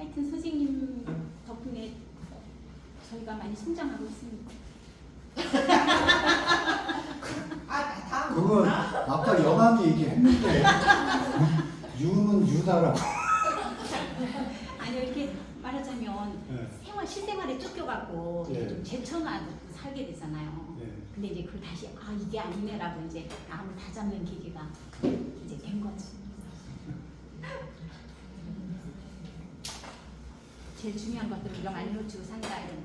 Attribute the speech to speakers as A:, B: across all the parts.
A: 하여튼 선생님 덕분에 저희가 많이 성장하고 있습니다.
B: 다음
C: 그건 아까 연합이 얘기했는데 유는 유다라고.
A: 아니 이렇게 말하자면
C: 네.
A: 실생활에 쫓겨갖고
C: 네.
A: 좀 제쳐놔도 살게 되잖아요.
C: 네.
A: 근데 이제 그걸 다시 이게 아니네라고 이제 마음을 다잡는 계기가 이제 된 거지. 제일 중요한 것들 우리가 많이 놓치고 산다 이런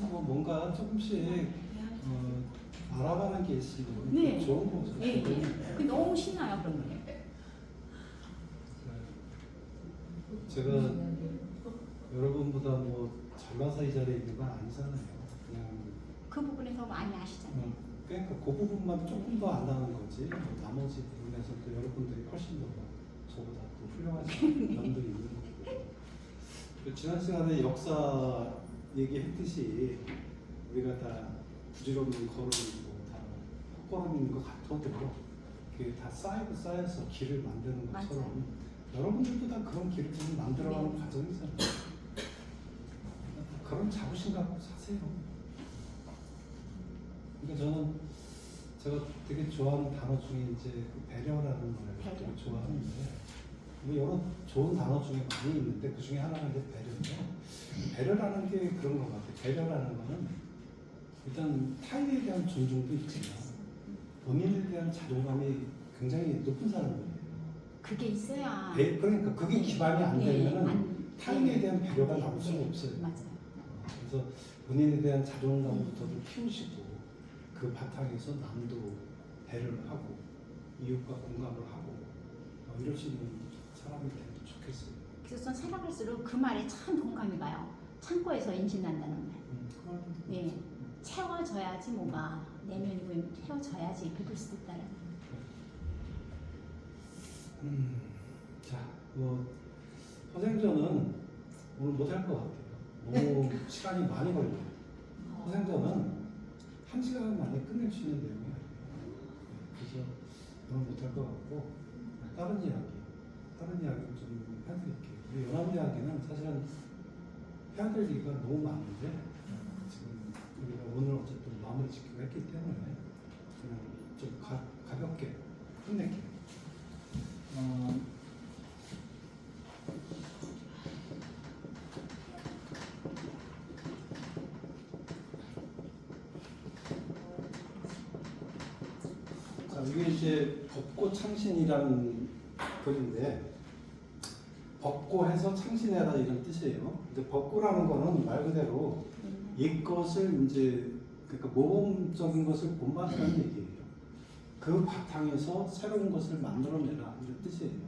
A: 거.
B: 뭐 뭔가 조금씩 알아가는 게 있으면
A: 네.
B: 좋은 거죠.
A: 예, 예. 그 너무 신나요 그런 거.
B: 제가 여러분보다 뭐 잘나서 이 자리에 있는 건 아니잖아요. 그냥
A: 그 부분에서 많이 아시잖아요.
B: 그러니까 그 부분만 조금 더 안다는 거지. 나머지 부분에서 또 여러분들이 훨씬 더 저보다 또 훌륭하신 분들이 있는 거고. 지난 시간에 역사 얘기했듯이 우리가 다 부지런히 걸음이고 다 헛걸음인 것 같아도 그게 다 쌓여서 길을 만드는 것처럼
A: 맞아요.
B: 여러분들도 다 그런 길을 좀 만들어가는
A: 네.
B: 과정이잖아요. 그런 자부심 갖고 사세요. 그러니까 저는 제가 되게 좋아하는 단어 중에 이제 그 배려라는 걸
A: 배려.
B: 되게 좋아하는데 뭐 여러 좋은 단어 중에 많이 있는데 그 중에 하나가 이제 배려인데 배려라는 게 그런 것 같아요. 배려라는 거는 일단 타인에 대한 존중도 있지만 본인에 대한 자존감이 굉장히 높은 사람이에요.
A: 그게 있어야.
B: 그러니까 그게 기반이 안 되면은
A: 안-
B: 타인에 대한 배려가 나올 수가 없어요.
A: 맞아요.
B: 그래서 본인에 대한 자존감부터도 키우시고 그 바탕에서 남도 배려를 하고 이웃과 공감을 하고 이럴 수 있는 사람이 되면 좋겠어요.
A: 그래서 전 살아갈수록 그 말에 참 동감이 가요. 창고에서 임신한다는 말.
B: 그 말은
A: 예, 채워져야지 뭐가 내면이 보이면 채워져야지 베풀 수도 있다는.
B: 자, 뭐 허생전은 오늘 못할 것 같아요. 너무 시간이 많이 걸려요. 허생전은 1시간 만에 끝낼 수 있는 내용이 아니에요. 그래서 오늘 못할 것 같고 다른 이야기를 좀 해드릴게요. 우리 연합 이야기는 사실은 해야 될 얘기가 너무 많은데 지금 우리가 오늘 어쨌든 마무리 짓기로 했기 때문에 그냥 좀 가볍게 끝낼게요. 자, 이게 이제 벚꽃창신이라는 글인데 벚꽃해서 창신해라 이런 뜻이에요. 근데 벚꽃라는 거는 말 그대로 옛것을 이제 그러니까 모범적인 것을 본받으라는 얘기예요. 그 바탕에서 새로운 것을 만들어내라 이런 뜻이에요.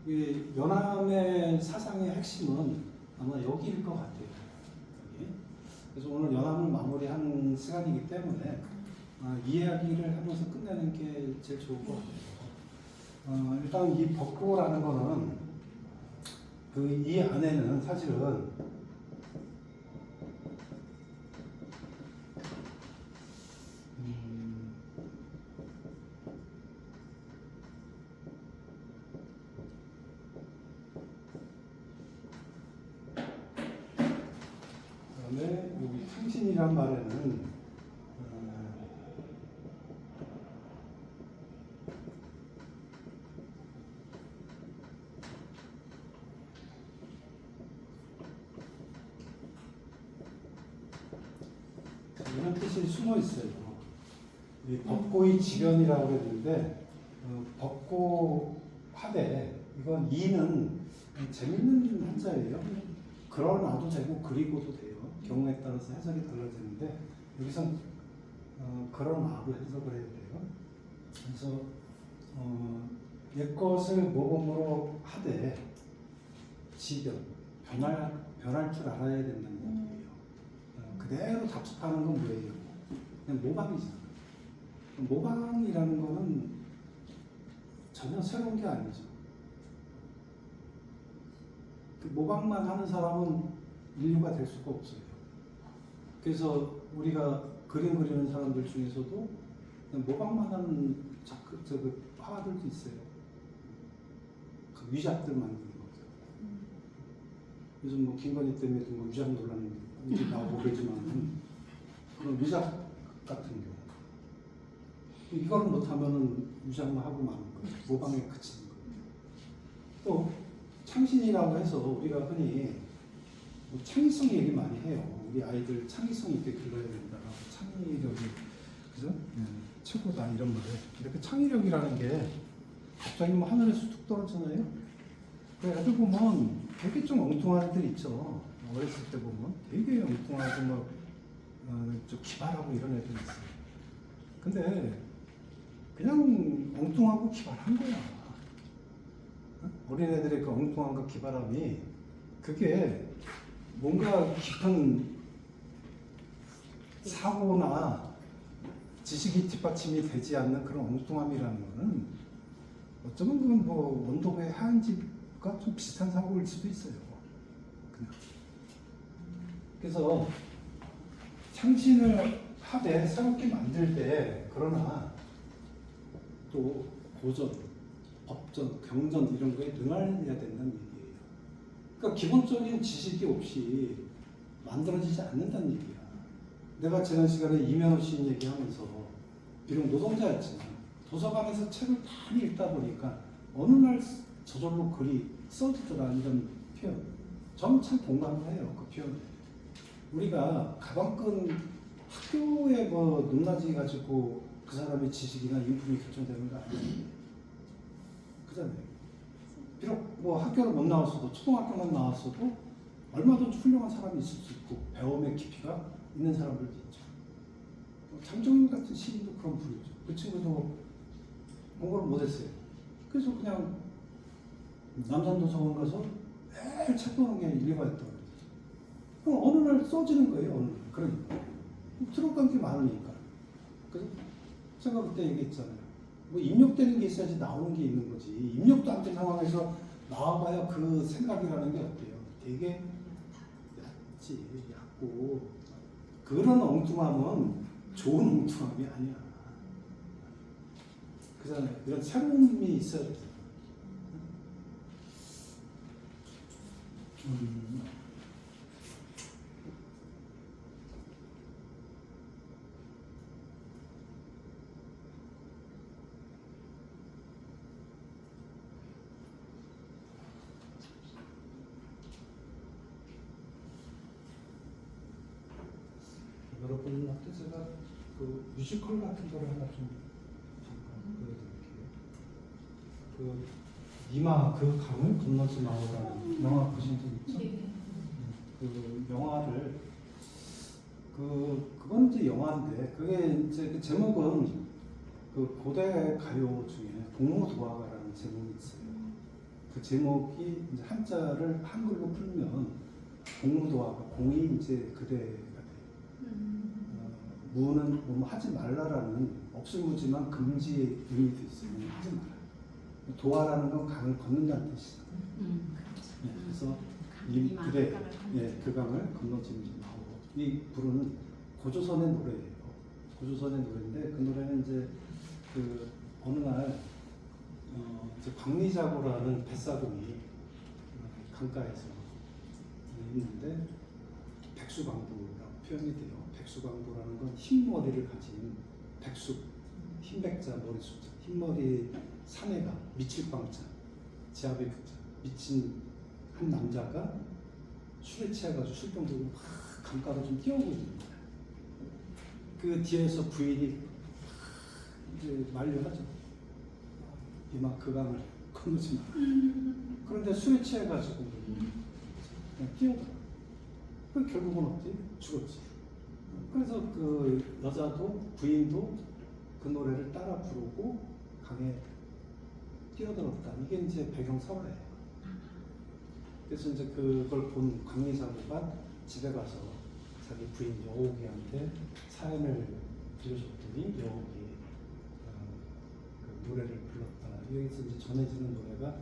B: 이 연암의 사상의 핵심은 아마 여기일 것 같아요. 여기. 그래서 오늘 연암을 마무리하는 시간이기 때문에 이 이야기를 하면서 끝내는 게 제일 좋을 것 같아요. 일단 이 벚꽃라는 거는 이 안에는 사실은 그다음에 여기 창신이란 말에는 이런 뜻이 숨어 있어요. 이 벚꽃의 지변이라고 했는데 벚꽃하되 이건 이는 재밌는 한자예요. 그러나도 되고 그리고도 돼요. 경우에 따라서 해석이 달라지는데 여기서 그러나로 해석을 해야 돼요. 그래서 옛것을 모범으로 하되 지변 변할 줄 알아야 된다는 얘기예요. 그대로 답습하는 건 뭐예요? 그냥 모방이잖아요. 모방이라는 거는 전혀 새로운 게 아니죠. 그 모방만 하는 사람은 인류가 될 수가 없어요. 그래서 우리가 그림 그리는 사람들 중에서도 그냥 모방만 하는 화가들도 있어요. 그 위작들 만드는 거죠. 요즘 뭐 김건희 때문에도 뭐 위장 논란이 나오고 그러지만 그런 위작 같은 경우 이걸 못하면은 위장만 하고 마는 거예요. 모방에 그치는 거예요. 또 창신이라고 해서 우리가 흔히 뭐 창의성 얘기 많이 해요. 우리 아이들 창의성 있게 길러야 된다. 창의력이 그죠? 최고다 이런 말을. 이렇게 창의력이라는 게 갑자기 뭐 하늘에서 툭 떨어지나요? 그 애들 보면 되게 좀 엉뚱한 애들 있죠. 어렸을 때 보면 되게 엉뚱하고 뭐 좀 기발하고 이런 애들 있어요. 근데 그냥 엉뚱하고 기발한 거야. 어린애들의 그 엉뚱함과 기발함이 그게 뭔가 깊은 사고나 지식이 뒷받침이 되지 않는 그런 엉뚱함이라는 거는 어쩌면 그건 뭐 원도의 하얀 집과 좀 비슷한 사고일 수도 있어요. 그냥. 그래서 창신을 하되 새롭게 만들 때 그러나 또 고전, 법전, 경전 이런 거에 능해야 된다는 얘기예요. 그러니까 기본적인 지식이 없이 만들어지지 않는다는 얘기야. 내가 지난 시간에 이면호 시인 얘기하면서 비록 노동자였지만 도서관에서 책을 많이 읽다 보니까 어느 날 저절로 글이 써지더라 이런 표현. 저는 참 공감을 해요. 그 표현에. 우리가 가방끈 학교에 뭐 높낮이 가지고 그 사람의 지식이나 인품이 결정되는 거 아니에요. 그잖아요. 비록 뭐 학교를 못 나왔어도 초등학교만 나왔어도 얼마든지 훌륭한 사람이 있을 수 있고 배움의 깊이가 있는 사람들도 있죠. 장정인 같은 시인도 그런 분이죠. 그 친구도 공부를 못했어요. 그래서 그냥 남산도서관 가서 매일 책 보는 게 일과였던 거죠. 그럼 어느 날 써지는 거예요. 어느 날. 그러니까 들어간 게 많으니까. 그래서 제가 그때 얘기했잖아요. 뭐 입력되는 게 있어야지 나오는 게 있는 거지. 입력도 안 된 상황에서 나와봐야 그 생각이라는 게 어때요? 되게 얕지, 얕고 그런 엉뚱함은 좋은 엉뚱함이 아니야. 그잖아요. 이런 새로움이 있어야 돼. 여러분한테 제가 그 뮤지컬 같은 거를 하나 좀 잠깐 보여드릴게요. 그 니마 그 강을 건너지 마오라는 영화 보신 적 있죠?
A: 네.
B: 그 영화를 그건 이제 영화인데 그게 이제 그 제목은 그 고대 가요 중에 공무도화가라는 제목이 있어요. 그 제목이 이제 한자를 한글로 풀면 공무도화가 공이 이제 그대가 돼요. 무는 뭐 하지 말라라는 없을무지만 금지의 의미도 있어요. 하지 말라. 도화라는 건 강을 걷는다는 뜻이죠. 네, 그래서 이 그대 그 강을 건너지 마오. 이 부르는 고조선의 노래예요. 고조선의 노래인데 그 노래는 이제 그 어느 날 이제 광리자고라는 뱃사공이 강가에서 있는데 백수광부라고 표현이 돼요. 백수광부라는 건 흰머리를 가진 백수, 흰백자, 머리숫자, 흰머리 사내가 미칠 광자, 지압의 극자, 미친 한 남자가 술에 취해가지고 술병 들고 막 강가로 좀 뛰어오고 있는 거예요. 그 뒤에서 부인이 이제 만류하죠. 이마 그 강을 건너지 마. 그런데 술에 취해가지고 그냥 뛰어들어. 그 결국은 어떻게 죽었지. 그래서 그 여자도 부인도 그 노래를 따라 부르고 강에 뛰어들었다. 이게 이제 배경 설화예요. 그래서 이제 그걸 본 광리자고가 집에 가서 자기 부인 여옥이한테 사연을 들려줬더니 여옥이 그 노래를 불렀다. 여기서 이제 전해지는 노래가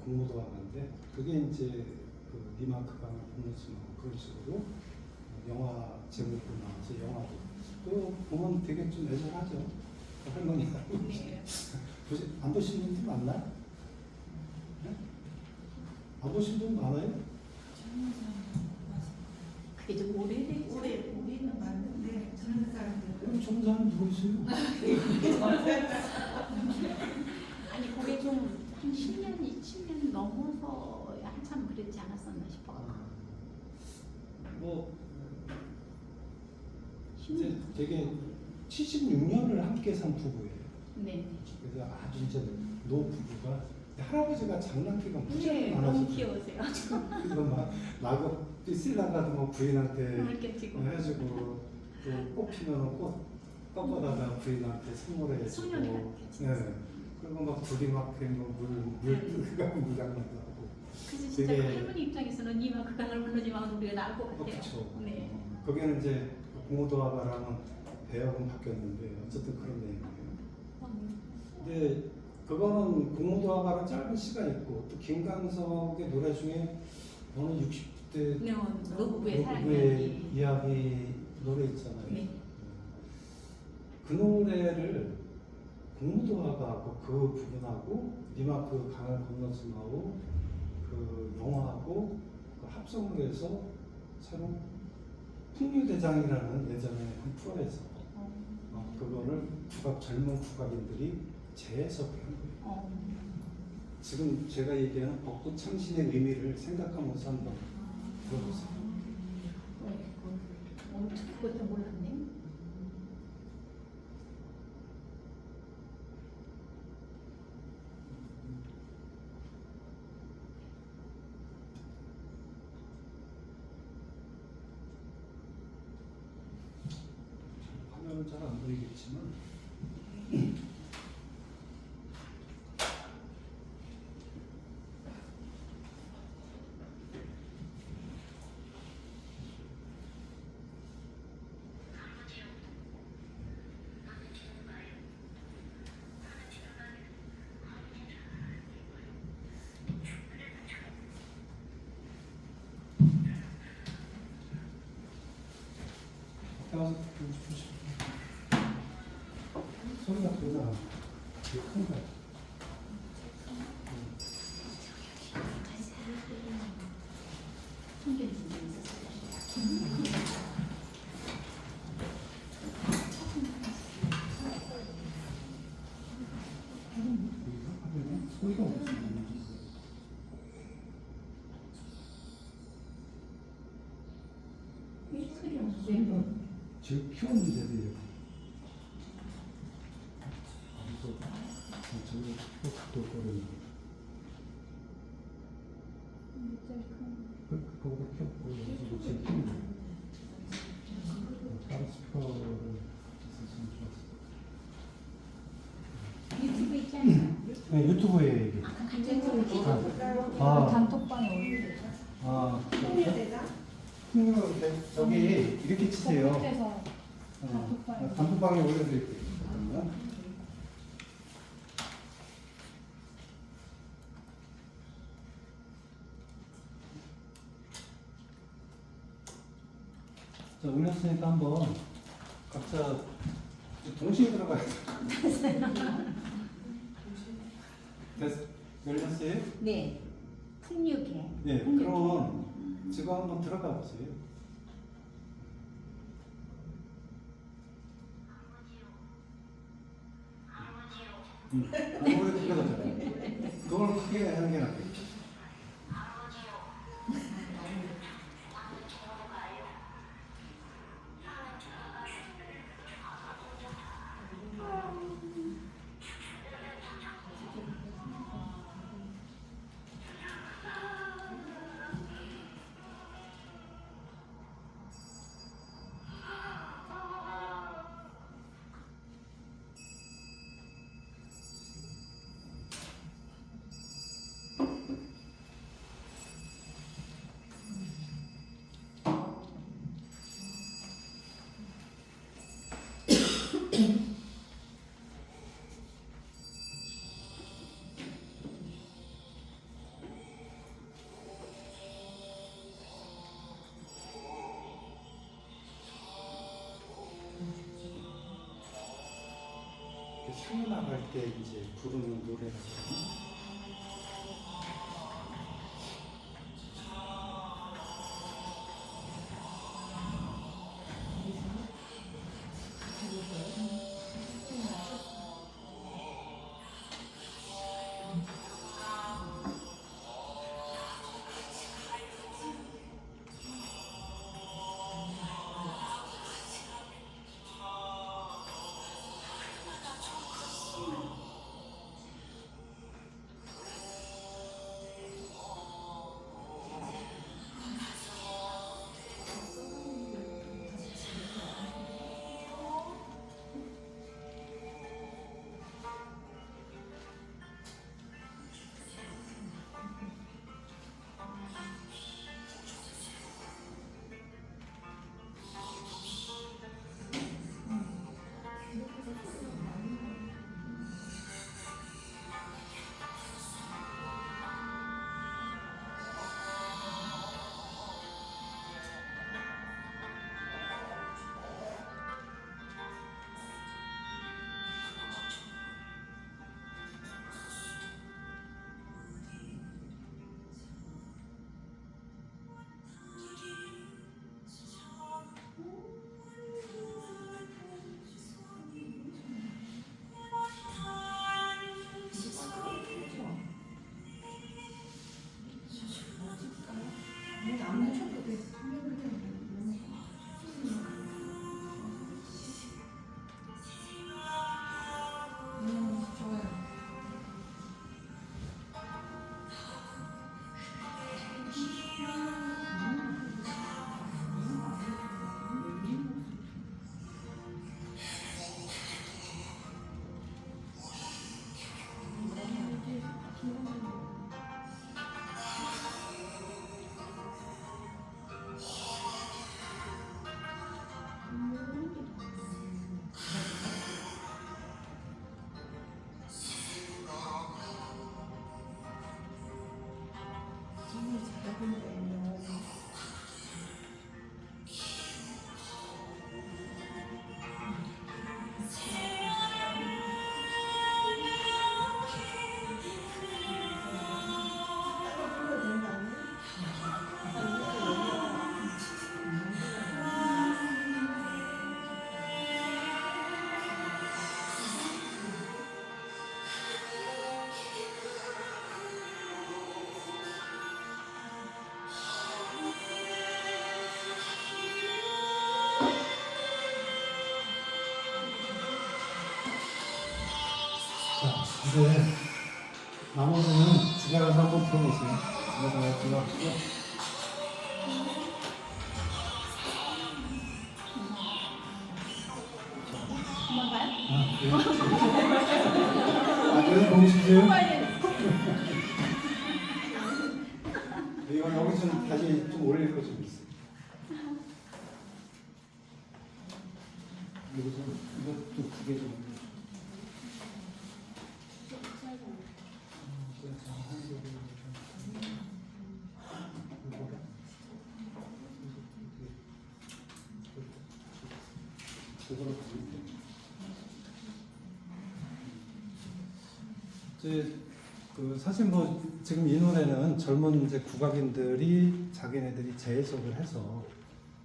B: 공무도화가인데 그게 이제 그 니마 그 강을 건너지 마 그런 식으로 영화 제목으로 나와서 영화도 그 보면 되게 좀 애절하죠. 할머니가 안 보신 분들 많나? 네? 안 보신 분 많아요?
A: 그게 좀 오래됐죠.
D: 우리는 맞는데 젊은 사람들은
B: 점점 누구 있어요?
A: 아니 그게 좀 한 10년, 20년 넘어서 한참 그랬지 않았었나 싶어.
B: 뭐 이제 되게 76년을 함께 산 부부예요.
A: 네.
B: 그래서 아주 이제 노 부부가 할아버지가 장난기가 무지하게
A: 네,
B: 많아서
A: 너무 귀여우세요.
B: 그래서 막 낙엽 쓸라가도 뭐 부인한테
A: 이렇게 찍고.
B: 해주고 또 꽃피면 꽃 꺾어다가 부인한테 선물해주고
A: 소년이 같아, 진짜.
B: 네. 그리고 막 둘이 막물 뜨거운 물장난도 하고
A: 그래서 진짜
B: 되게-
A: 그 할머니 입장에서는 이마 그 강을 건너지만 우리가 나을 것 같아요.
B: 그렇죠.
A: 네.
B: 거기는 이제 공호도화가랑은 배역은 바뀌었는데 어쨌든 그런 내용이에요. 근데 그거는 공호도화가는 짧은 시간 있고 또 김광석의 노래 중에 어느 60대
A: 네, 노부부의 사랑
B: 노부부의
A: 이야기.
B: 이야기 노래 있잖아요.
A: 네.
B: 그 노래를 공무도화가 그 부분하고 니마크 강을 건너지마하고 그 영화하고 그 합성을 해서 새로 풍류대장이라는 예전에 한 프로에서 그거를 젊은 국악인들이 재해석을 한 거예요. 지금 제가 얘기하는 벚꽃 창신의 의미를 생각하면서 한번 들어보세요.
A: 그것도 몰랐네.
B: 화면은 잘 안 보이겠지만 가서 보시죠. 소리가 크다. 되게 큰가?
A: 풍경이 진짜 있었어요.
B: 소리가 없어.
A: 이 소리 없어요.
B: 지금 키웠는데도 이렇게. 저기 뚝뚝거리는 거. 그거보다 키웠고 여기서 지금 키우는 거. 다른 스피커를 있었으면 좋았어.
A: 유튜브 있잖아요.
B: 네, 유튜브에 이게.
D: 단톡방에 올리죠. 풍류대장?
B: 저기 이렇게 치세요.
D: 서 단톡방에
B: 단톡방에 올려드릴게요. 잠깐만. 자, 올렸으니까 한번 각자 동시에 들어가야 돼. 열렸어요?
A: 네. 풍류계.
B: 네, 그럼 지금 한번 들어가 보세요. 아무래도 크게 더 잘해. 그걸 크게 하는 게 낫겠지. 산에 나갈 때 이제 부르는 노래라고.
D: 안 맞춰도 돼. 좋아요. 정말 잘하던데요.
C: 자, 이제 나머지는 집에 가서 한번 들어보세요. 집에 가서 들어가시고.
A: 도망가요?
C: 그래서 보기 싫으세요?
A: 빨리.
B: 이거 여기 좀 다시 좀 올릴 거 좀 있어요. 이것도 두 개 좀. 이제 그 사실 뭐 지금 이 노래는 젊은 이제 국악인들이 자기네들이 재해석을 해서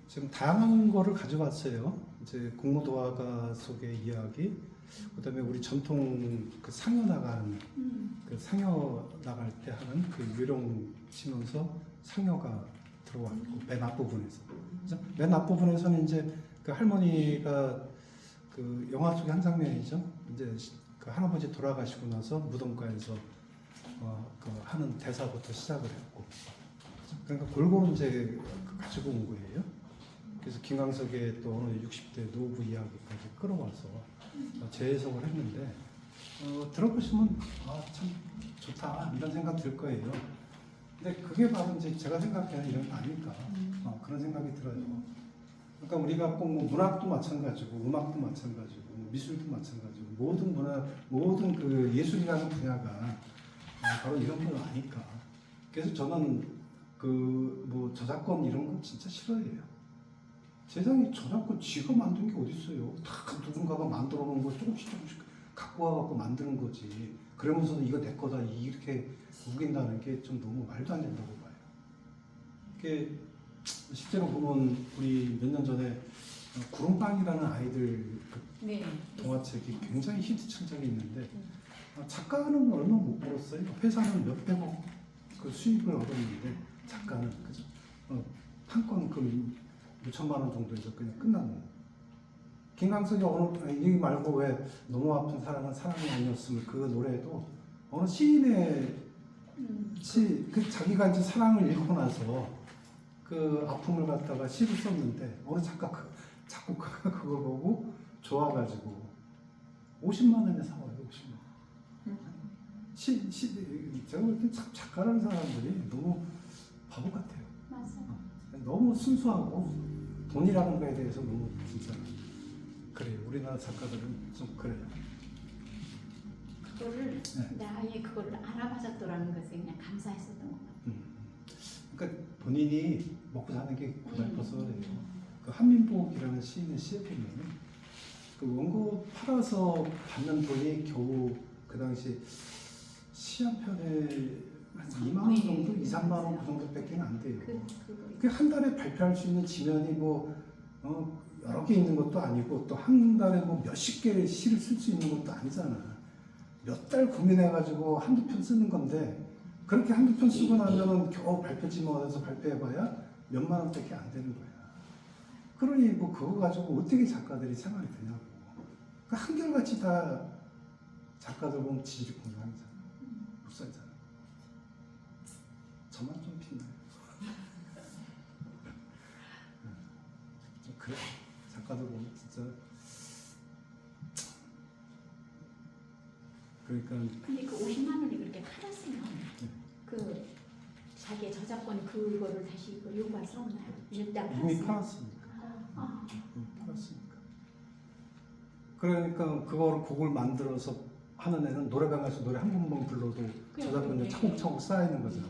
B: 지금 다양한 거를 가져왔어요. 이제 국무도화가 속의 이야기, 그다음에 우리 전통 그 상여 나가는 그 상여 나갈 때 하는 그 요령 치면서 상여가 들어와 있고 맨 앞부분에서 그래서 맨 앞부분에서는 이제 그 할머니가 그 영화 속의 한 장면이죠. 이제 그 할아버지 돌아가시고 나서 무덤가에서 그 하는 대사부터 시작을 했고, 그러니까 골고루 이제 가지고 온 거예요. 그래서 김광석의 또 어느 60대 노부 이야기까지 끌어와서 재해석을 했는데 들어보시면 참 좋다 이런 생각 들 거예요. 근데 그게 바로 이제 제가 생각하는 이런 거 아닐까 그런 생각이 들어요. 그러니까 우리가 꼭 뭐 문학도 마찬가지고 음악도 마찬가지고 미술도 마찬가지고 모든 문화 모든 그 예술이라는 분야가 바로 이런 건 아닐까. 그래서 저는 그 뭐 저작권 이런 거 진짜 싫어해요. 세상에 저작권 쥐가 만든 게 어디 있어요? 다 누군가가 만들어 놓은 거 조금씩 갖고 와갖고 만드는 거지. 그러면서도 이거 내 거다 이렇게 우긴다는 게 좀 너무 말도 안 된다고 봐요. 이게 실제로 보면 우리 몇 년 전에 구름빵이라는 아이들 그
A: 네.
B: 동화책이 굉장히 히트천장이 있는데 작가는 얼마 못 벌었어요. 회사는 몇백억 그 수익을 얻었는데 작가는 그죠? 한 권 그 몇천만 원 정도에서 그냥 끝나는. 김광석이 어느 이 말고 왜 너무 아픈 사랑은 사랑이 아니었음을 그 노래도 어느 시인의 그 자기가 이제 사랑을 잃고 나서 그 아픔을 갖다가 시를 썼는데 어느 작곡가가 그걸 보고 좋아가지고 50만 원에 사와요. 50만 원. 제가 볼 때 작가라는 사람들이 너무 바보 같아요.
A: 맞아.
B: 너무 순수하고 돈이라는 거에 대해서 너무 진짜 그래요. 우리나라 작가들은 좀 그래요.
A: 그거를
B: 네.
A: 나 아예 그걸 알아봐줬더라는 것에 그냥 감사했었던 것 같아요.
B: 그러니까 본인이 먹고 사는 게 고달퍼서 그래요. 그 한민복이라는 시인의 시에 보면 그 원고 팔아서 받는 돈이 겨우 그 당시 시 한 편에 한 2만 원 정도, 2, 3만 원 그 정도밖에 안 돼요. 그 한 달에 발표할 수 있는 지면이 뭐 여러 개 있는 것도 아니고 또 한 달에 뭐 몇십 개의 시를 쓸 수 있는 것도 아니잖아. 몇 달 고민해가지고 한두 편 쓰는 건데 그렇게 한두 편 쓰고 나면은 겨우 발표지만 어디서 발표해봐야 몇만 원밖에 안 되는 거야. 그러니 뭐 그거 가지고 어떻게 작가들이 생활이 되냐고. 그 한결같이 다 작가들 보면 지질이 공유하잖아. 못 살잖아. 저만 좀 빛나요. 좀 그래. 작가들 보면 진짜. 그러니까
A: 근데 그 50만 원이 그렇게 팔았으면 그 자기의 저작권 그거를 다시 요구할 수 없나요? 일단
B: 이미
A: 팔았으면.
B: 팔았으니까.
A: 아,
B: 이미 팔았으니까. 그러니까 그거를 곡을 만들어서 하는 애는 노래방 가서 노래 한 번만 불러도 저작권료 차곡차곡 쌓이는 거잖아.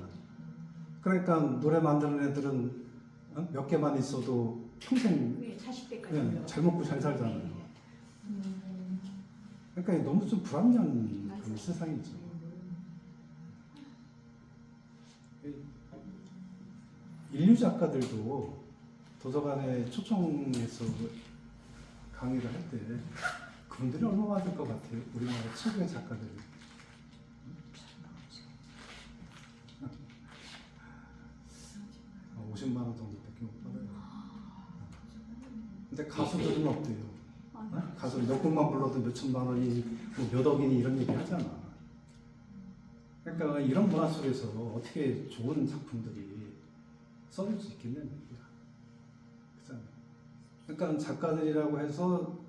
B: 그러니까 노래 만드는 애들은 몇 개만 있어도 평생
A: 왜 자식 때까지.
B: 그냥 잘 먹고 잘 살잖아요. 그러니까 너무 좀 불합리한 그런 세상이죠. 인류 작가들도 도서관에 초청해서 강의를 할 때 그분들이 얼마 받을 것 같아요? 우리나라 최고의 작가들이. 50만 원 정도밖에 못 받아요. 근데 가수들은 어때요? 가수 몇 곡만 불러도 몇 천만 원이 뭐몇 억이니 이런 얘기 하잖아. 그러니까 이런 문화 속에서 어떻게 좋은 작품들이 써질 수 있겠냐는 얘기야. 그렇잖아요. 그러니까 작가들이라고 해서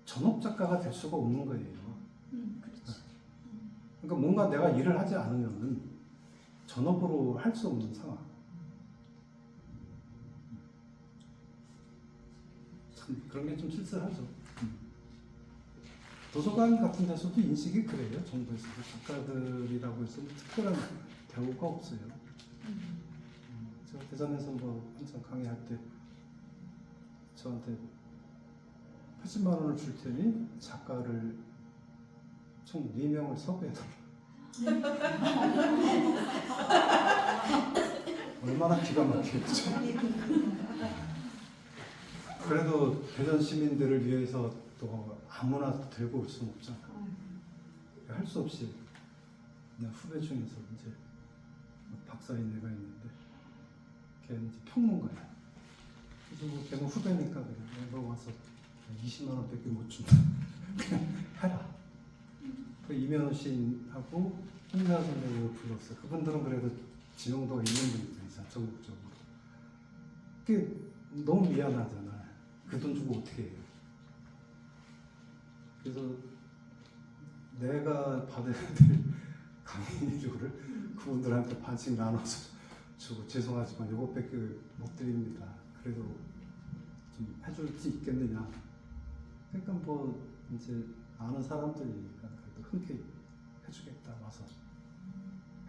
B: 전업 작가가 될 수가 없는 거예요.
A: 그렇지.
B: 그러니까 뭔가 내가 일을 하지 않으면 전업으로 할 수 없는 상황. 참 그런 게 좀 쓸쓸하죠. 도서관 같은 데서도 인식이 그래요. 정부에서도 작가들이라고 해서 특별한 대우가 없어요. 제가 대전에서 뭐 한참 강의할 때 저한테 80만 원을 줄 테니 작가를 총 4명을 섭외해달라. 얼마나 기가 막히겠죠. 그래도 대전 시민들을 위해서 또 아무나 들고 올 수는 없잖아. 할 수 없이 그냥 후배 중에서 이제 박사인 애가 있는데 걔는 이제 평론가야. 그래서 뭐 걔는 후배니까 그냥 너 와서 20만 원밖에 못 준다. 그냥 해라. 그 이면호 시인하고 홍사 선생님을 불렀어. 그분들은 그래도 지명도가 있는 분들이잖아, 전국적으로. 그게 너무 미안하잖아. 그 돈 주고 어떻게 해요? 그래서 내가 받아야 될 강의료를 그분들한테 반씩 나눠서 주고 죄송하지만 이것밖에 못 드립니다. 그래도 좀 해줄 수 있겠느냐. 그러니까 뭐 이제 아는 사람들이니까 그래도 흔쾌히 해주겠다 와서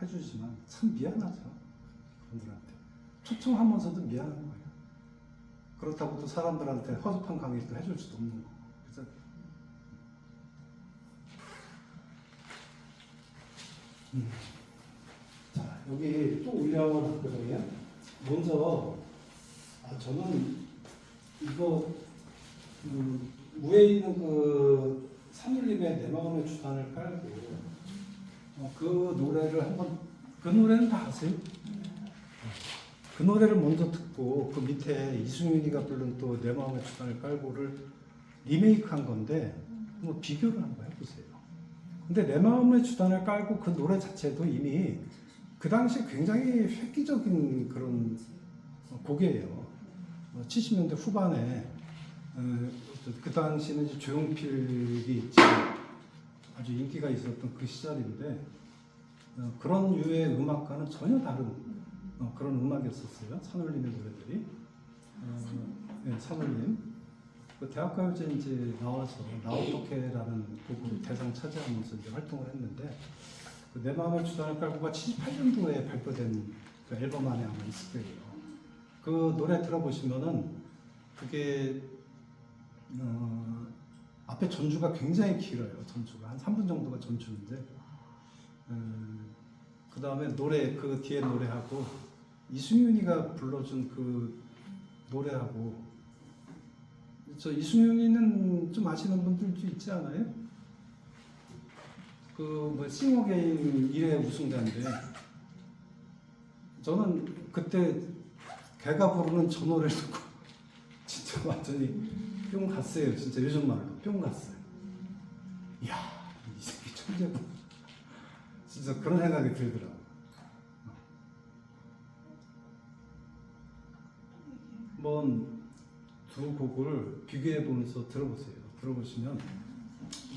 B: 해주지만 참 미안하죠. 그분들한테 초청하면서도 미안한 거예요. 그렇다고 또 사람들한테 허접한 강의도 해줄 수도 없는 거고. 그래서 자 여기 또 올려놨거든요. 먼저 저는 이거 위에 있는 그 산울림의 내 마음의 주단을 깔고 그 노래를 한번 그 노래는 다 아세요? 그 노래를 먼저 듣고 그 밑에 이승윤이가 부른 또 내 마음의 주단을 깔고를 리메이크한 건데 뭐 비교를 한번 해보세요. 근데 내 마음의 주단을 깔고 그 노래 자체도 이미 그 당시 굉장히 획기적인 그런 곡이에요. 70년대 후반에 그 당시는 이제 조용필이 아주 인기가 있었던 그 시절인데 그런 유의 음악과는 전혀 다른 그런 음악이었었어요. 산울림의 노래들이. 네, 산울림. 그 대학가요제 이제 나와서 나 어떻게라는 곡으로 대상 차지하면서 이제 활동을 했는데 그 내 마음의 주단을 깔고가 78년도에 발표된 그 앨범 안에 아마 있을 거예요. 그 노래 들어보시면은 그게 앞에 전주가 굉장히 길어요. 전주가 한 3분 정도가 전주인데 그 다음에 노래 그 뒤에 노래하고 이승윤이가 불러준 그 노래하고 저 이승윤이는 좀 아시는 분들도 있지 않아요? 그 뭐 싱어게인 1회 우승자인데 저는 그때 걔가 부르는 저 노래 듣고 진짜 완전히 뿅 갔어요. 진짜 요즘 말로 뿅 갔어요. 이야, 이 새끼 천재구나. 진짜 그런 생각이 들더라고. 한번 두 곡을 비교해 보면서 들어보세요. 들어보시면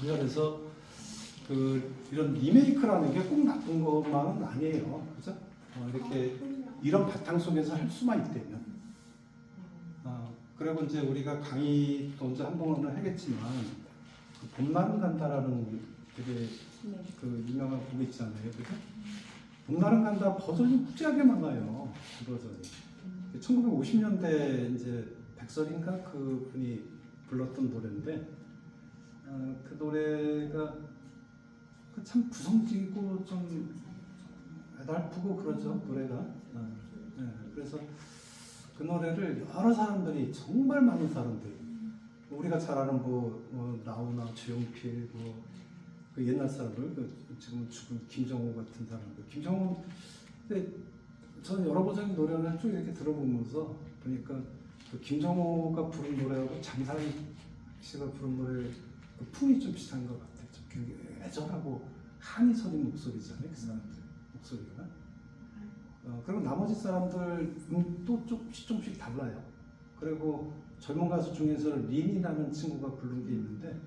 B: 우리나라에서 이런 리메이크라는 게 꼭 나쁜 것만은 아니에요. 그죠? 이렇게 이런 바탕 속에서 할 수만 있다면. 그리고 이제 우리가 강의도 언제 한 번은 하겠지만 그 봄날은 간다라는 되게 그 유명한 곡이 있잖아요. 그죠? 봄날은 간다 버전이 무지하게 많아요. 그 버전이. 1950년대 이제 백설인가 그 분이 불렀던 노래인데 그 노래가 참 구성지고 좀 애달프고 그러죠 노래가. 네, 그래서 그 노래를 여러 사람들이 정말 많은 사람들 우리가 잘 아는 나훈아, 주용필 그 옛날 사람들 지금 죽은 김정호 같은 사람들 김정호 근데 저는 여러 버전의 노래를 쭉 이렇게 들어보면서 보니까 그 김정호가 부른 노래하고 장사희 씨가 부른 노래 그 풍이 좀 비슷한 것 같아요. 좀 굉장히 애절하고 한이 서린 목소리잖아요. 그 사람들 목소리가. 그리고 나머지 사람들 또 조금씩 달라요. 그리고 젊은 가수 중에서는 린이라는 친구가 부른 게 있는데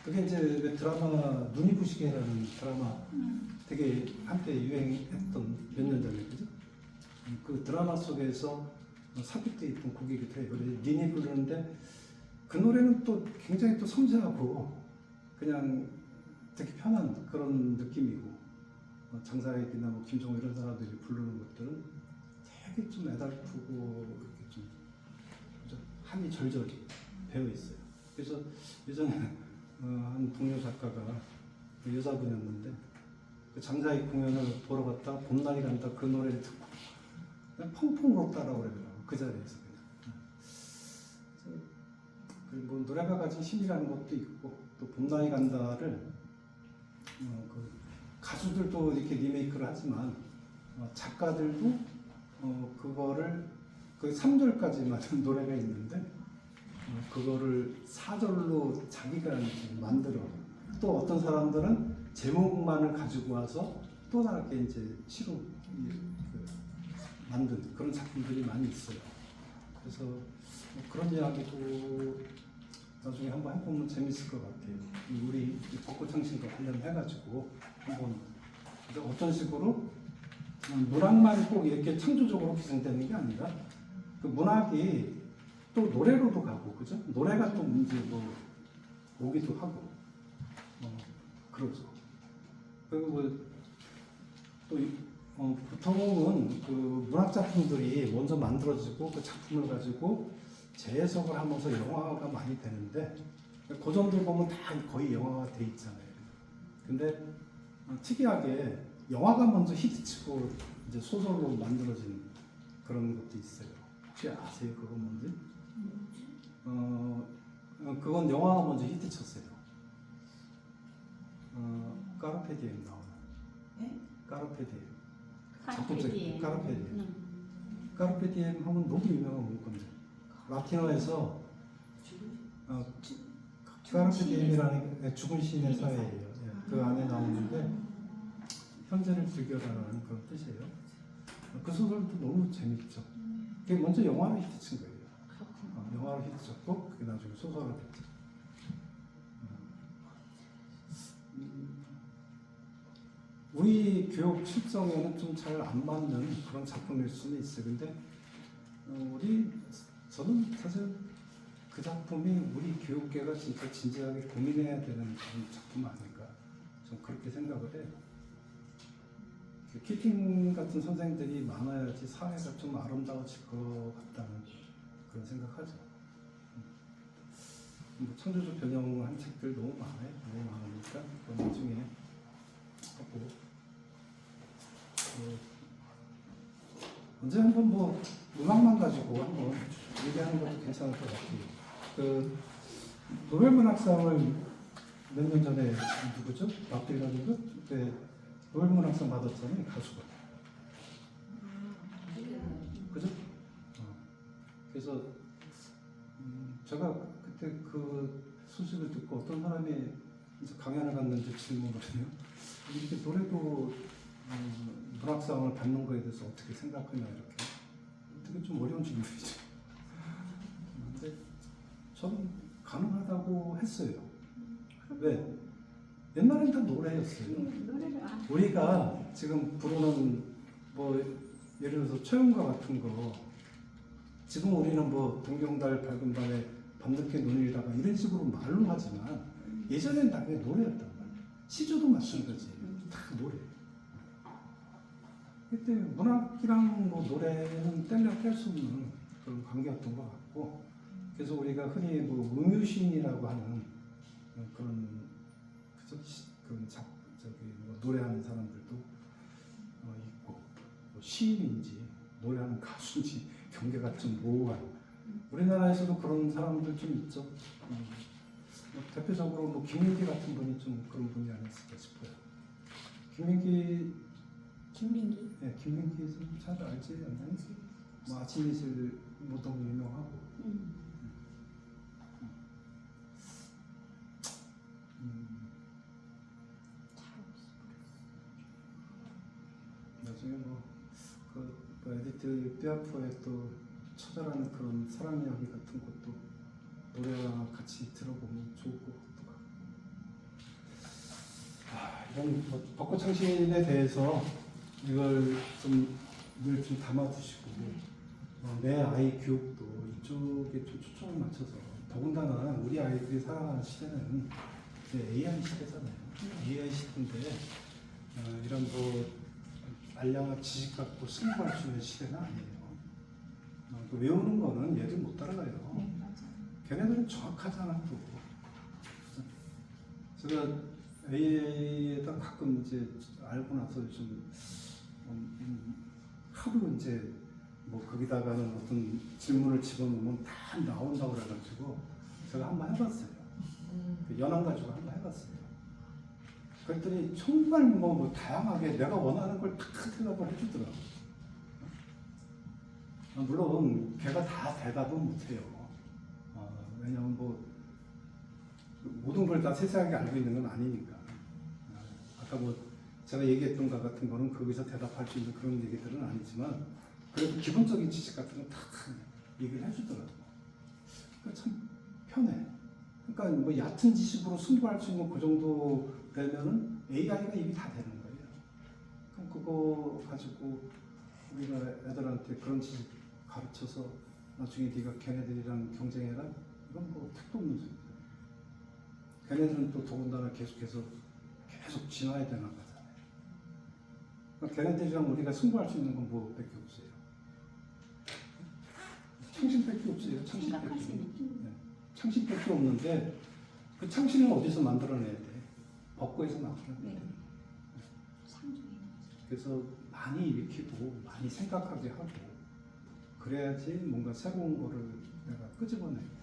B: 그게 이제 드라마 눈이 부시게라는 드라마 되게 한때 유행했던 몇 년 전에 그죠? 그 드라마 속에서 삽입돼 있던 곡이기도 해요. 린이 부르는데 그 노래는 또 굉장히 또 섬세하고 그냥 되게 편한 그런 느낌이고 장사익이나 김종호 이런 사람들이 부르는 것들은 되게 좀 애달프고 이렇게 좀 그죠? 한이 절절히 배어 있어요. 그래서 예전에 한 동료 작가가 그 여자분이었는데 그 장사익 공연을 보러 갔다 봄날이 간다 그 노래를 듣고 그냥 펑펑 울었다라고 그러더라고 그 자리에서 그냥. 뭐 노래가 가진 힘이라는 것도 있고 또 봄날이 간다를 그 가수들도 이렇게 리메이크를 하지만 작가들도 그거를 그 3절까지 맞은 노래가 있는데 그거를 4절로 자기가 이제 만들어 또 어떤 사람들은 제목만을 가지고 와서 또 다르게 이제 시로 만든 그런 작품들이 많이 있어요. 그래서 그런 이야기도 나중에 한번 해보면 재밌을 것 같아요. 우리 벚꽃창신과 관련해가지고 한번 어떤 식으로 문학만 꼭 이렇게 창조적으로 구성되는 게 아니라 그 문학이 또 노래로도 가고 그죠? 노래가 또 이제 오기도 하고 그러죠. 그리고 또 보통은 그 문학 작품들이 먼저 만들어지고 그 작품을 가지고 재해석을 하면서 영화가 많이 되는데 고전들 보면 다 거의 영화가 돼 있잖아요. 근데 특이하게 영화가 먼저 히트치고 이제 소설로 만들어진 그런 것도 있어요. 혹시 아세요? 그거 뭔지? 그건 영화가 먼저 히트쳤어요. 까르페 디엠 나오는.
D: 네?
B: 까르페 디엠.
A: 카르페 디엠.
B: 까르페 디엠. 까르페 디엠 하면 너무 유명한 문건데. 라틴어에서 까르페 디엠이라는 죽은 시인의 사회예요. 그 안에 나오는데 현재를 즐겨라라는 그런 뜻이에요. 그 소설도 너무 재밌죠. 그게 먼저 영화로 히트친 거예요. 영화로 히트쳤고 그게 나중에 소설로 됐죠. 우리 교육 실정에는 좀 잘 안 맞는 그런 작품일 수는 있어요. 근데 저는 사실 그 작품이 우리 교육계가 진짜 진지하게 고민해야 되는 그런 작품 아닐까 좀 그렇게 생각을 해요. 키팅 같은 선생들이 많아야지 사회가 좀 아름다워질 것 같다는 그런 생각하죠. 창조적 변형한 책들 너무 많아요. 너무 많으니까 그건 나중에 하고 언제 한번 음악만 가지고 한번 얘기하는 것도 괜찮을 것 같아요. 그 노벨문학상을 몇 년 전에 누구죠? 박딜런인가? 그때 노벨문학상 받았잖아요, 가수가. 그죠? 그래서 제가 그때 그 소식을 듣고 어떤 사람이 이제 강연을 갔는데 질문을 해요. 이렇게 노래도 문학상을 받는 거에 대해서 어떻게 생각하냐 이렇게. 되게 좀 어려운 질문이죠. 근데 저는 가능하다고 했어요. 왜? 옛날엔 다 노래였어요.
A: 노래를
B: 우리가 지금 부르는 뭐 예를 들어서 초연가 같은 거 지금 우리는 뭐 동경달 밝은 밤에 밤늦게 눈이라가 이런 식으로 말로 하지만 예전엔 다 그게 노래였단 말이에요. 시조도 마찬가지예요. 다 노래. 그때 문학이랑 뭐 노래는 뗄래야 뗄 수 없는 그런 관계였던 것 같고, 그래서 우리가 흔히 뭐 음유시인이라고 하는 그런 저기 뭐 노래하는 사람들도 있고, 뭐 시인인지 노래하는 가수인지 경계가 좀 모호한, 우리나라에서도 그런 사람들 좀 있죠. 뭐 대표적으로 뭐 김민기 같은 분이 좀 그런 분이 아니었을까 싶어요. 김민기 네, 김민기 잘 알지 않나요? 뭐 아침 이슬 모동 유명하고. 나중에 그 에디트 피아프의 또 처절한 그런 사랑 이야기 같은 것도 노래와 같이 들어보면 좋을 것 같기도 하고. 이런 벚꽃 창신에 대해서 이걸 늘 좀 담아두시고 내 아이 교육도 이쪽에 좀 초점을 맞춰서, 더군다나 우리 아이들이 살아가는 시대는 이제 AI 시대잖아요. AI 시대인데 이런 뭐 알량한 지식 갖고 승부할 수 있는 시대는 아니에요. 그 외우는 거는 얘들 못 따라가요.
A: 네, 맞아요.
B: 걔네들은 정확하잖아 또. 제가 AI에다 가끔 이제 알고 나서 좀 하도 이제 뭐 거기다가는 어떤 질문을 집어넣으면 다 나온다고 그래가지고 제가 한번 해봤어요. 그 연한 가지고 한번 해봤어요. 그랬더니 정말 뭐 다양하게 내가 원하는 걸 탁 대답을 해주더라고. 물론 걔가 다 대답은 못해요. 왜냐면 뭐 모든 걸 다 세세하게 알고 있는 건 아니니까. 아까 뭐 제가 얘기했던 것 같은 거는 거기서 대답할 수 있는 그런 얘기들은 아니지만 그래도 기본적인 지식 같은 건 다 얘기를 해주더라고. 그러니까 참 편해. 그러니까 뭐 얕은 지식으로 승부할 수 있는 그 정도 되면은 AI가 이미 다 되는 거예요. 그럼 그거 가지고 우리가 애들한테 그런 지식 가르쳐서 나중에 네가 걔네들이랑 경쟁해라? 이건 뭐 택도 없는 소리예요. 걔네들은 또 더군다나 계속해서 계속 진화해야 되는 거잖아요. 그러니까 걔네들이랑 우리가 승부할 수 있는 건 뭐밖에 없어요. 창신밖에 없어요.
A: 생각할 수
B: 창신밖에.
A: 있는
B: 네. 창신밖에 없는데 그 창신을 어디서 만들어내야 돼? 벚꽃에서 나오는 거예요.
A: 네. 상중에
B: 그래서 많이 익히고 많이 생각하게 하고 그래야지 뭔가 새로운 거를 내가 끄집어내고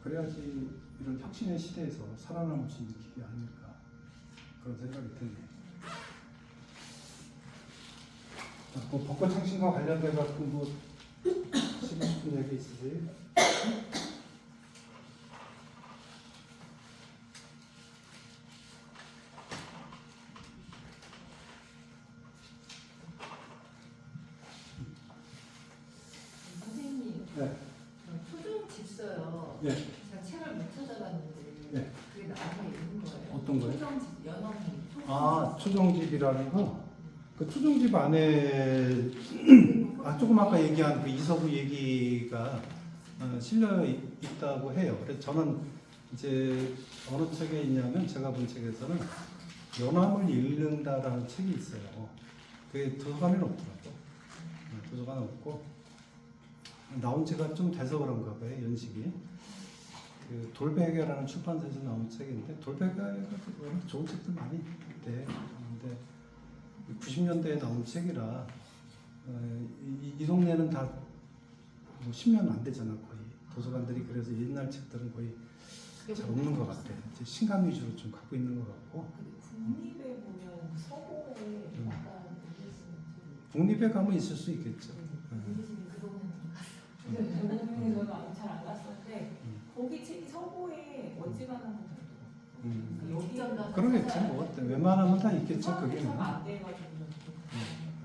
B: 그래야지 이런 혁신의 시대에서 살아남을 수 있는 길이 아닐까 그런 생각이 드네요. 뭐 벚꽃 창신과 관련돼 갖고 뭐 쓰고 싶은 얘기 있으세요?
D: 선생님,
B: 네.
D: 초중 집서요.
B: 네.
D: 제가 책을 못 찾아봤는데
B: 네.
D: 그게 나중에 있는 거예요.
B: 어떤 거요?
D: 초정집, 연어문.
B: 아, 초정집이라는 거? 그 초정집 안에 조금 아까 얘기한 그 이서구 얘기가 실려 있다고 해요. 그래서 저는 이제 어느 책에 있냐면 제가 본 책에서는 연암을 읽는다라는 책이 있어요. 그게 도서관에는 없더라고. 도서관에 없고 나온 지가 좀 돼서 그런가 봐요. 연식이. 그 돌베개라는 출판사에서 나온 책인데 돌베개가 워낙 좋은 책들 많이 있대. 근데 90년대에 나온 책이라 이 동네는 다 뭐 10년 안 되잖아 거의. 도서관들이 그래서 옛날 책들은 거의 잘 없는 것 같아. 이제 신간 위주로 좀 갖고 있는 것 같고.
D: 국립에 보면 서고에 약간
B: 국립에 가면 있을 수 있겠죠.
D: 우리 집이 그 동네는 안 갔어.
E: 저는 잘안 갔었는데 거기 책이 서구에 어지간한 거 여기
B: 그러겠지. 뭐 웬만하면 다 있겠죠. 그게.
E: 안 돼가지고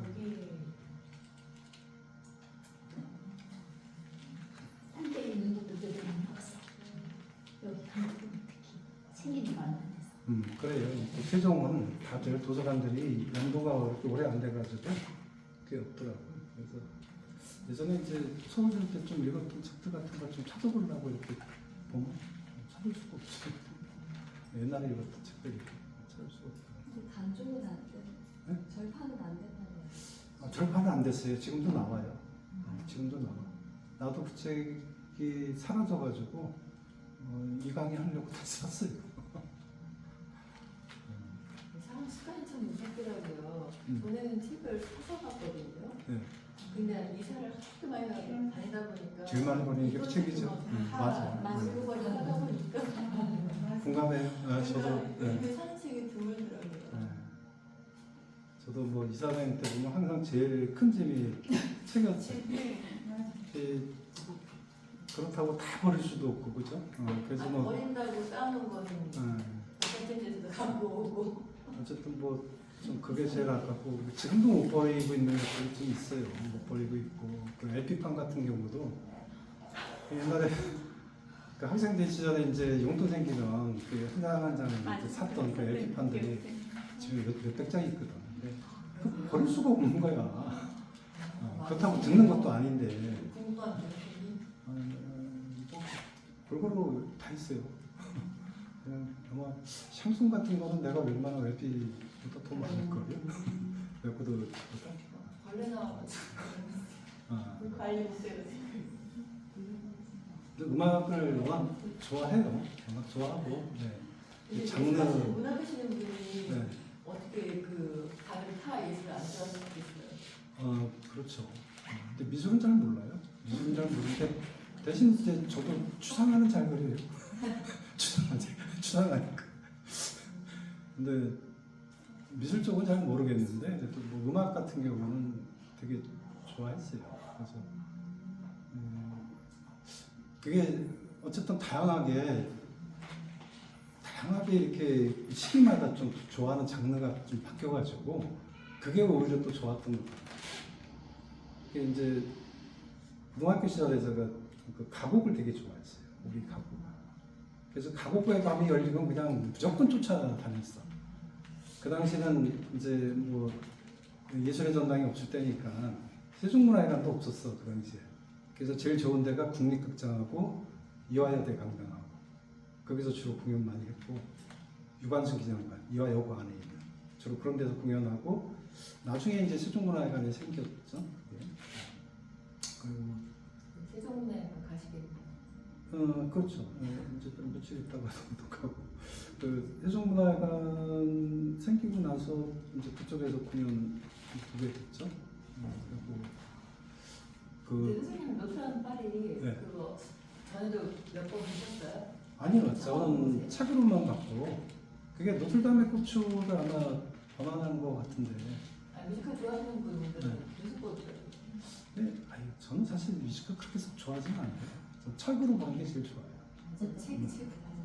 E: 여기
A: 한때 있는 곳들도 많이 없어. 여기 강북은 특히 생기는 거 얼마 안 돼서.
B: 그래요. 또 세종은 다들 도서관들이 연도가 그렇게 오래 안 돼가지고 그게 없더라고요. 그래서 예전에 이제 서울대 때 좀 읽었던 책들 같은 걸 좀 찾아보려고 이렇게 보면 찾을 수가 없어요. 옛날에 읽었던 책들이 찾을 수가 없어요.
F: 단종은 안 돼.
B: 네?
F: 절판은 안 된다고요.
B: 절판은 안 됐어요. 지금도 나와요. 지금도 나와. 나도 그 책이 사라져가지고 이강의 하려고 다시 샀어요.
D: 사람 습관이 참 무섭더라고요.
B: 음.
D: 전에는 책을 사서 갔거든요.
B: 네.
D: 근데 이사를 하도 많이 다니다 보니까
B: 제일 많이 버리는 게
D: 이것저것
B: 책이죠.
D: 막 다
B: 맞아요.
D: 만들고 버리고 하다 보니까
B: 공감해요. 저도. 네.
D: 그 사는 책이 드물더라고요.
B: 네. 저도 뭐 이사 다닐 때 보면 항상 제일 큰 짐이 책이었어요. 그렇다고 다 버릴 수도 없고 그죠? 그래서 뭐
D: 버린다고 쌓아놓은 거는 같은 데서도 갖고 오고
B: 어쨌든 뭐 좀 그게 제일 아깝고 지금도 못 버리고 있는 것들이 좀 있어요. 못 버리고 있고 그 LP판 같은 경우도 옛날에 그 학생들 시절에 이제 용돈 생기면 그 한 장 이제 샀던 그 LP판들이 집에 몇백 장이 있거든. 근데 그 버릴 수가 없는 거야. 그렇다고 듣는 것도 아닌데
D: 공부한 게
B: 골고루 다 있어요. 그냥 아마 샹송 같은 거는 내가 웬만한 LP보다 더 많을 거예요. 레코드.
D: 벌레 나와가지고
E: 관리 못해요.
B: 음악을 워낙 좋아해요. 음악 좋아하고. 네.
D: 근데
B: 장르.
D: 사실 문학 하시는 분이
B: 네.
D: 어떻게 그 다른 타 예술을 안 좋아하시겠어요?
B: 그렇죠. 근데 미술은 잘 몰라요. 미술은 잘 모르는데 대신 이제 저도 추상화는 잘 그려요. 추상하니까. 근데 미술 쪽은 잘 모르겠는데 그래도 뭐 음악 같은 경우는 되게 좋아했어요. 그래서 그게 어쨌든 다양하게 이렇게 시기마다 좀 좋아하는 장르가 좀 바뀌어가지고 그게 오히려 또 좋았던 것 같아요. 그게 이제 고등학교 시절에 제가 그 가곡을 되게 좋아했어요. 우리 가곡. 그래서 가곡부에 밤이 열리면 그냥 무조건 쫓아다녔어. 그 당시는 이제 뭐 예술의 전당이 없을 때니까 세종문화회관도 없었어 그 당시에. 그래서 제일 좋은 데가 국립극장하고 이화여대 강당하고 거기서 주로 공연 많이 했고 유관순 기념관 이화여고 안에 있는 주로 그런 데서 공연하고 나중에 이제 세종문화회관이 생겼죠. 예. 그리고
D: 세종문화회관 가시겠네요.
B: 그렇죠. 이제 좀 며칠 있다가 또 가고 그 세종문화회관 생기고 나서 이제 그쪽에서 공연 보게 됐죠. 그리고
D: 근데 선생님 노트라는 파리
B: 네.
D: 그거 전에도 몇 번 보셨어요?
B: 아니요, 저는 책으로만 봤고 그게 노틀담의 고추를 아마 번안한 것 같은데.
D: 뮤지컬 좋아하시는 분들은
B: 네.
D: 뮤지컬
B: 네, 아니 저는 사실 뮤지컬 그렇게 좋아하지는 않아요. 전 책으로 보는 게 제일 좋아요.
D: 책이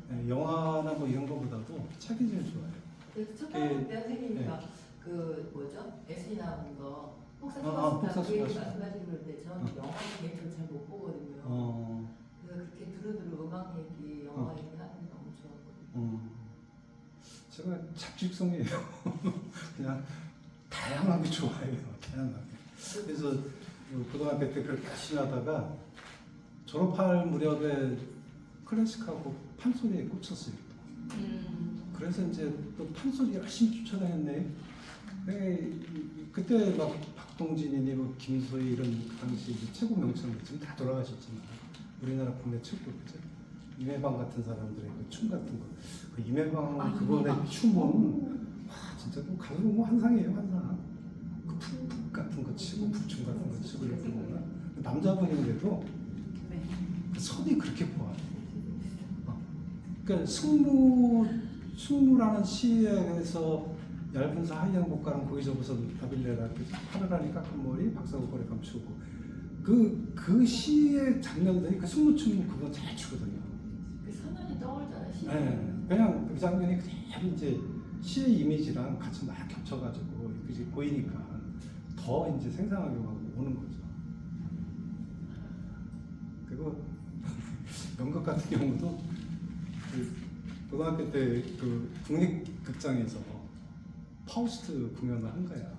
B: 네, 영화나 뭐 이런 거보다도 책이 제일 좋아요.
D: 그래서 첫 번째 때 선생님이가 그 뭐죠? 에스니 나오는 거
B: 폭삭소가수다.
D: 그 얘기 말씀하시는 건데 저는 영화 개인적으로 잘 못 보거든요. 그래서 그렇게 두루두루 음악 얘기, 영화 얘기 하는 게 너무 좋았거든요.
B: 제가 잡식성이에요. 그냥 다양하게 좋아해요. 다양하게. 그래서 고등학교 때 그렇게 열심히 하다가 졸업할 무렵에 클래식하고 판소리에 꽂혔어요. 그래서 이제 또 판소리 열심히 쫓아다녔네. 그때 막 박동진이니 뭐 김소희 이런 그 당시 이제 최고 명창들 지금 다 돌아가셨지만 우리나라 국내 최고 그죠? 임혜방 같은 사람들의 그 춤 같은 거. 그 임혜방 그거의 춤은 와 진짜 그 가서 보면 환상이에요 환상. 그 푹푹 같은 거 치고 북춤 같은 거 치고 이렇게 보면 남자분인데도 그 선이 그렇게 보아요. 그러니까 승무라는 시에서 얇은 사 하얀 옷가랑 거기 접어서 라빌레라 파르라니 깎은 머리 박사고 거리 감추고 그 시의 장면들이 그 숨무춤 그거 잘 추거든요.
D: 그 선언이 떠올잖아요.
B: 네, 그냥 그 장면이 그대로 이제 시의 이미지랑 같이 막 겹쳐가지고 그게 보이니까 더 이제 생생하게 오는 거죠. 그리고 연극 같은 경우도 그 고등학교 때 그 국립극장에서 파우스트 공연을 한 거야.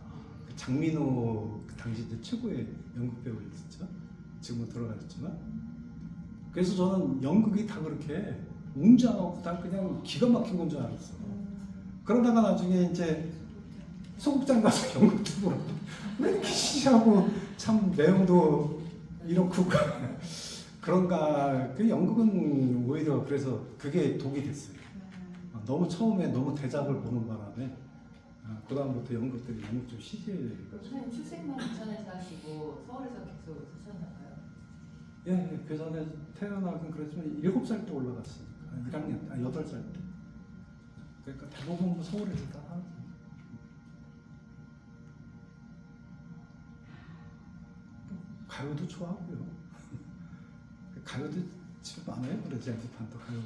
B: 그 장민호 그 당시 이제 최고의 연극 배우였었죠. 지금은 돌아가셨지만. 그래서 저는 연극이 다 그렇게 웅장하고 다 그냥 기가 막힌 건 줄 알았어. 그러다가 나중에 이제 소극장 가서 연극도 보러 왜 이렇게 시시하고 참 내용도 이렇고 그런가. 그 연극은 오히려 그래서 그게 독이 됐어요. 너무 처음에 너무 대작을 보는 바람에 그 다음부터 연극들이 너무 좀 시시해가지고.
D: 선생님 출생만 부천에서 하시고 서울에서 계속 사셨나봐요?
B: 예, 그 전에 태어나긴 그랬지만 7살 때 올라갔으니까 1학년, 8살 때. 그러니까 대부분 서울에서 다 하지. 가요도 좋아하고요. 가요도 집에 많아요. 그래 재즈판도 가요.